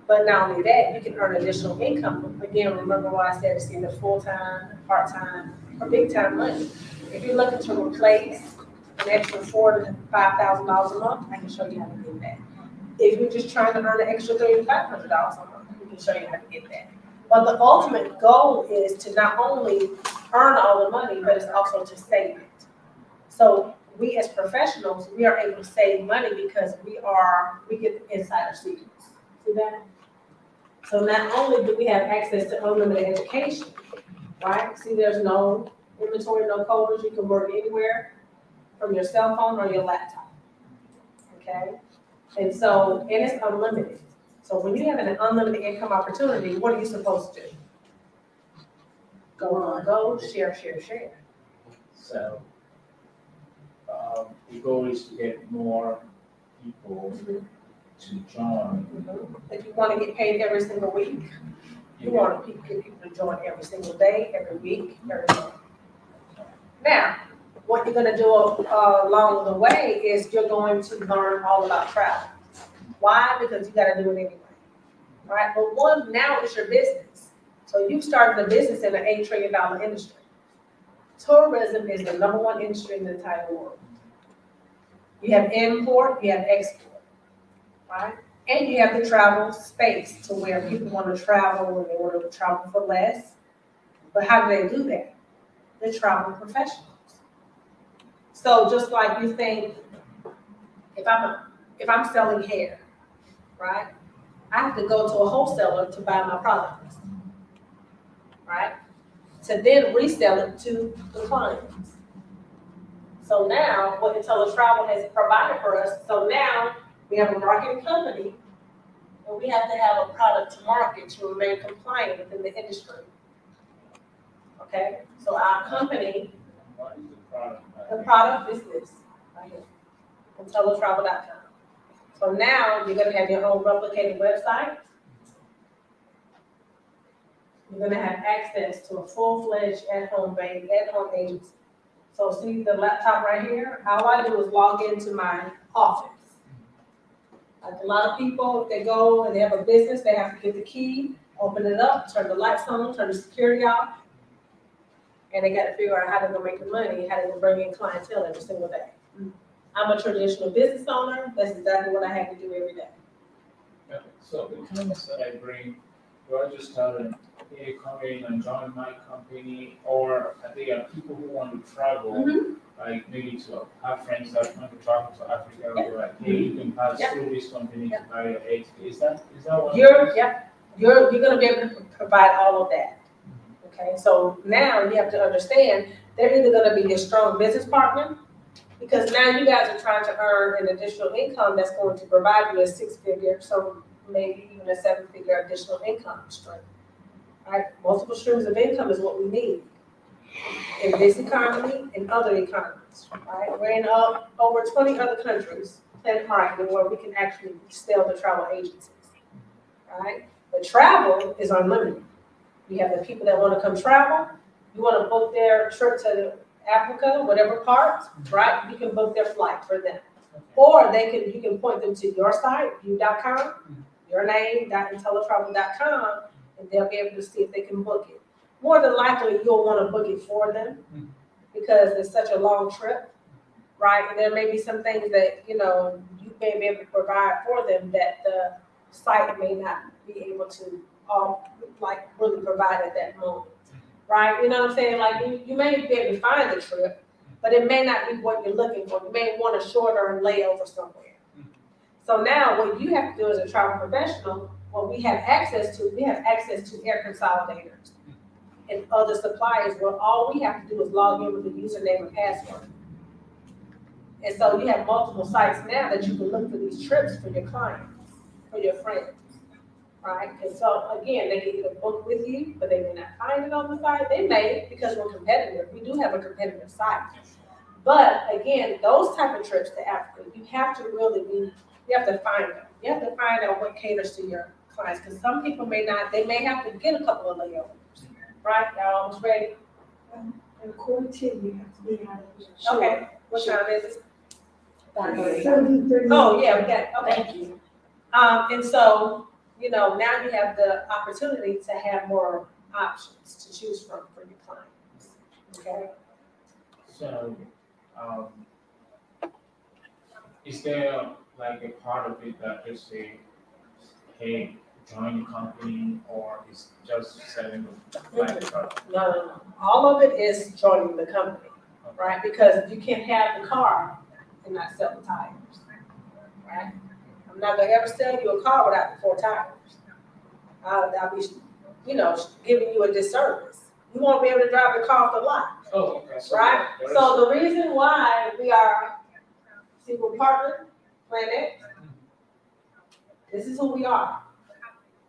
But not only that, you can earn additional income. Again, remember what I said, it's either full-time, part-time, or big-time money. If you're looking to replace an extra $4,000 to $5,000 a month, I can show you how to do that. If you're just trying to earn an extra $300 to $500 a month, we can show you how to get that. But the ultimate goal is to not only earn all the money, but it's also to save it. So we as professionals, we are able to save money because we get insider secrets. See that? So not only do we have access to unlimited education, right? See, there's no inventory, no quotas. You can work anywhere from your cell phone or your laptop. Okay? And it's unlimited. So when you have an unlimited income opportunity, what are you supposed to do? Go, share. So the goal is to get more people to join. If you want to get paid every single week, you want to get people to join every single day, every week, every month. Now, what you're going to do along the way is you're going to learn all about travel. Why? Because you got to do it anyway, right? But now it's your business. So you've started a business in an $8 trillion industry. Tourism is the #1 industry in the entire world. You have import, you have export, right? And you have the travel space to where people want to travel and they want to travel for less. But how do they do that? They're travel professionals. So just like you think, if I'm selling hair, right? I have to go to a wholesaler to buy my products, right? To then resell it to the clients. So now, what Untitled Travel has provided for us, so now we have a marketing company, and we have to have a product to market to remain compliant within the industry. Okay, so our company, What is the product? the product is this, right here, UntitledTravel.com. So now you're gonna have your own replicated website. You're gonna have access to a full-fledged at-home agency. So see the laptop right here? All I do is log into my office. Like a lot of people, if they go and they have a business, they have to get the key, open it up, turn the lights on, turn the security off. And they got to figure out how they're gonna make the money, how they're gonna bring in clientele every single day. I'm a traditional business owner. That's exactly what I have to do every day. Yeah, so the clients that I bring, do I just tell them, hey, come in and join my company? Or I think people who want to travel, like maybe to have friends that want to travel to Africa, or like, hey, you can pass through this company to buy your eggs. Is that what? You're gonna be able to provide all of that. Okay, so now you have to understand they're either gonna be your strong business partner, because now you guys are trying to earn an additional income that's going to provide you a 6-figure, so maybe even a 7-figure additional income stream. Right? Multiple streams of income is what we need in this economy and other economies. Right? We're in over 20 other countries, planet marketing, where we can actually sell to travel agencies. Right? But travel is unlimited. We have the people that want to come travel. You want to book their trip to Africa, whatever part, right? You can book their flight for them. Or you can point them to your site, you.com, your name, .untilledtravel.com, and they'll be able to see if they can book it. More than likely, you'll want to book it for them because it's such a long trip, right? And there may be some things that, you may be able to provide for them that the site may not be able to, really provide at that moment. Right? You know what I'm saying? Like you may be able to find the trip, but it may not be what you're looking for. You may want a shorter layover somewhere. So now what you have to do as a travel professional, what we have access to air consolidators and other suppliers where all we have to do is log in with the username and password. And so you have multiple sites now that you can look for these trips for your clients, for your friends. Right? And so again, they can either book with you, but they may not find it on the site. They may, because we're competitive. We do have a competitive site. But again, those type of trips to Africa, you have to find them. You have to find out what caters to your clients. Because some people may have to get a couple of layovers. Right? Y'all almost ready? And according to you, have to be out of here. Okay. What time is it? 30. Oh, yeah, we got it. Okay. Thank you. And so, now you have the opportunity to have more options to choose from for your clients. Okay. So, is there like a part of it that just say, hey, join the company, or is just selling the product? No. All of it is joining the company, right? Because you can't have the car and not sell the tires, right? I'm not gonna ever sell you a car without the 4 tires. I'll be, giving you a disservice. You want to be able to drive the car off the lot. Oh, okay. Right? So the reason why we're partnered, Planet, this is who we are.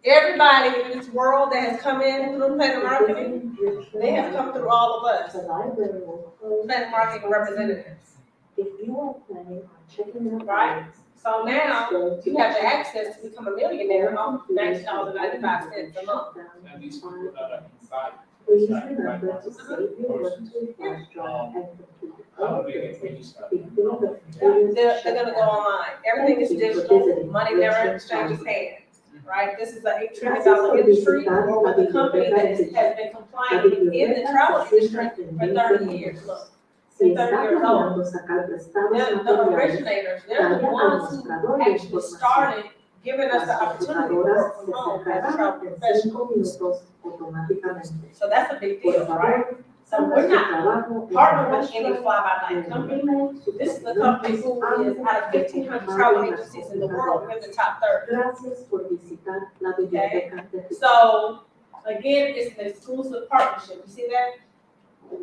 Everybody in this world that has come in through Planet Marketing, they have come through all of us. Planet Marketing representatives. If you are planning on checking out right? So now you have the access to become a millionaire on $9.95 a month. And these people that are inside. Please remember to save your work to flash drive and complete the How do they get registered? They're gonna go online. Everything is digital. Money never exchanges hands. Right? This is an $8 trillion industry with a company that has been compliant in the travel industry for 30 years. Look. 30 years old. The originators, they're the ones who actually started giving us the Las opportunity to work computadoras from se home as a travel encargarán en professional. 5 minutos automáticamente. So that's a big Por deal, right? favor, So haga we're su not trabajo en partnering with su any fly-by-night company. This is the company who is out of 1,500 travel agencies in the world, we're in the top 30. Gracias por visitar la biblioteca de tu So, again, it's an exclusive partnership, you see that?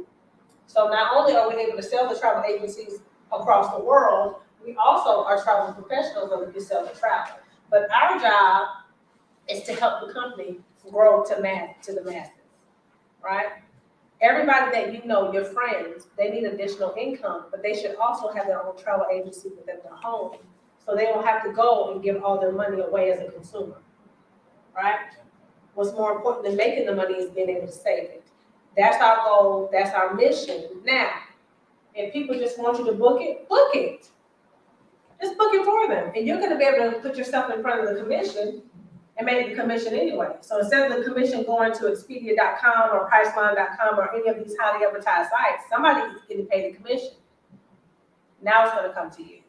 So not only are we able to sell the travel agencies across the world, we also are travel professionals and we can sell the travel. But our job is to help the company grow to the masses, right? Everybody that you know, your friends, they need additional income, but they should also have their own travel agency within their home. So they don't have to go and give all their money away as a consumer, right? What's more important than making the money is being able to save it. That's our goal, that's our mission. Now, if people just want you to book it, book it. Just book it for them. And you're gonna be able to put yourself in front of the commission and make the commission anyway. So instead of the commission going to Expedia.com or Priceline.com or any of these highly advertised sites, somebody is getting paid a commission. Now it's gonna come to you.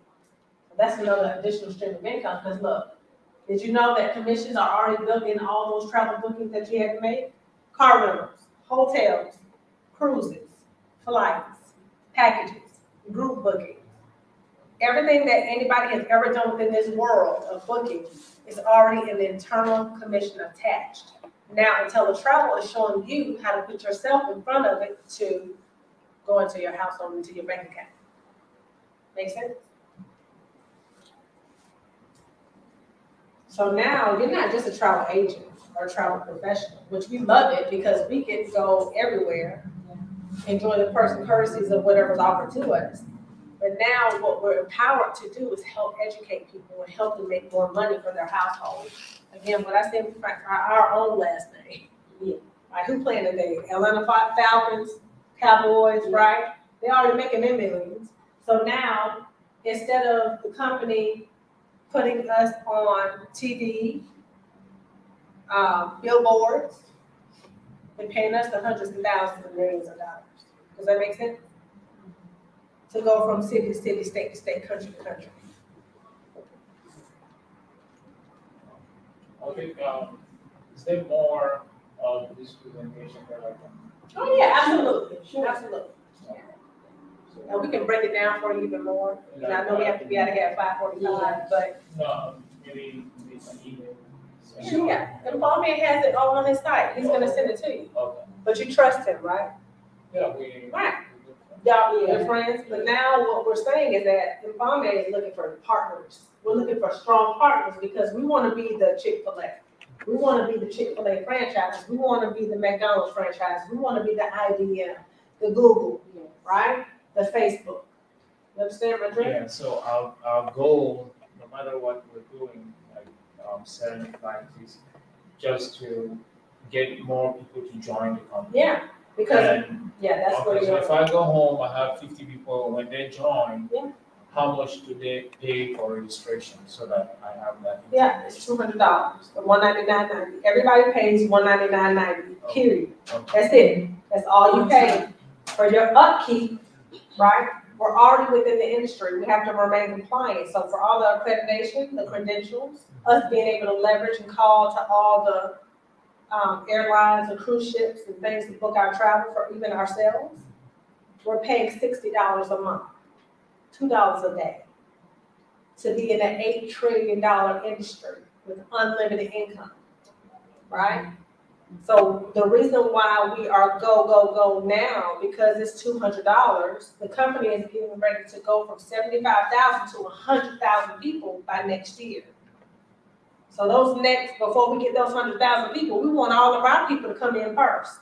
That's another additional stream of income, because look, did you know that commissions are already built in all those travel bookings that you had to make? Car rentals, hotels, cruises, flights, packages, group bookings. Everything that anybody has ever done within this world of booking is already an internal commission attached. Now, IntelliTravel is showing you how to put yourself in front of it to go into your household, into your bank account. Make sense? So now you're not just a travel agent or a travel professional, which we love it because we get to go everywhere, enjoy the courtesies of whatever's offered to us. But now what we're empowered to do is help educate people and help them make more money for their household. Again, what I said, our own last name. Yeah. Like, who playing today? Atlanta Falcons, Cowboys, right? They're already making their millions. So now, instead of the company putting us on TV, billboards, and paying us the hundreds of thousands and millions of dollars. Does that make sense? To go from city to city, state to state, country to country. I think, is there more of this presentation that I can? Oh yeah, absolutely, absolutely. And we can break it down for you even more. And I know we have to be out of here at 5:45, but No, maybe an email. yeah, and Paul has it all on his site. He's gonna send it to you. Okay. But you trust him, right? Yeah, we. Right. Y'all, your friends. But now what we're saying is that Infame is looking for partners. We're looking for strong partners because we want to be the Chick-fil-A. We want to be the Chick-fil-A franchise. We want to be the McDonald's franchise. We want to be the IBM, the Google, right? The Facebook. You understand my dream? Yeah, so our goal, no matter what we're doing, like selling clients, is just to get more people to join the company. Yeah, because And, that's okay, what so you're. if I go home, I have 50 people, when they join, Yeah. how much do they pay for registration so that I have that? Yeah, it's $200, the $199.90. Everybody pays $199.90. Period. Okay. That's it. That's all you pay for your upkeep, right? We're already within the industry. We have to remain compliant. So for all the accreditation, the credentials, us being able to leverage and call to all the airlines and cruise ships and things to book our travel for even ourselves, we're paying $60 a month, $2 a day, to be in an $8 trillion industry with unlimited income, right? So the reason why we are go now, because it's $200, the company is getting ready to go from 75,000 to 100,000 people by next year. So before we get those 100,000 people, we want all of our people to come in first.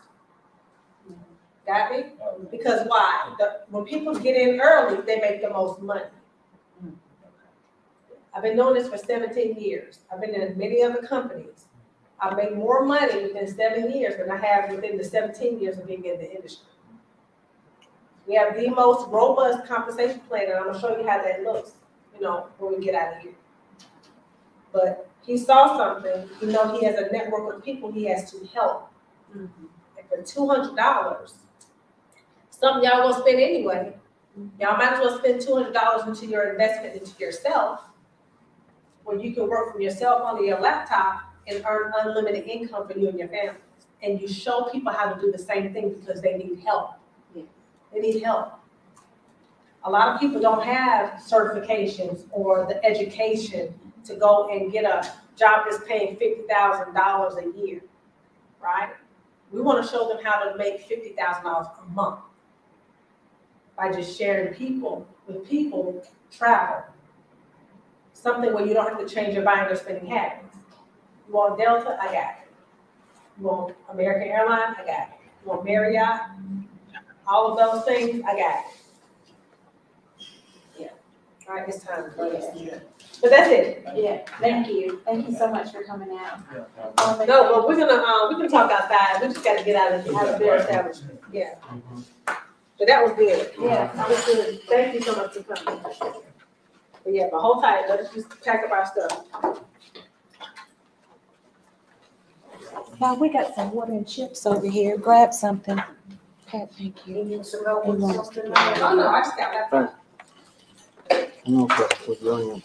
Got me? Because why? When people get in early, they make the most money. I've been doing this for 17 years. I've been in many other companies. I've made more money within 7 years than I have within the 17 years of being in the industry. We have the most robust compensation plan, and I'm gonna show you how that looks, when we get out of here. But he saw something, he has a network of people he has to help. And for $200, something y'all gonna spend anyway, y'all might as well spend $200 into your investment into yourself. where you can work from your cell phone to your laptop and earn unlimited income for you and your family. And you show people how to do the same thing because they need help. Yeah. They need help. A lot of people don't have certifications or the education to go and get a job that's paying $50,000 a year, right? We want to show them how to make $50,000 a month by just sharing people with people travel. Something where you don't have to change your buying or spending habits. You want Delta? I got it. You want American Airlines? I got it. You want Marriott? All of those things? I got it. Yeah. All right, it's time to close. But that's it. Yeah, thank you. Thank you so much for coming out. No, but we're gonna talk outside. We just gotta get out of their establishment. Yeah. But that was good. Yeah. That was good. Thank you so much for coming. But yeah, but hold tight. Let's just pack up our stuff. Now, we got some water and chips over here. Grab something. Pat, thank you. You need some help They with want us to something? get Oh, no, I just got that. No, for the onion.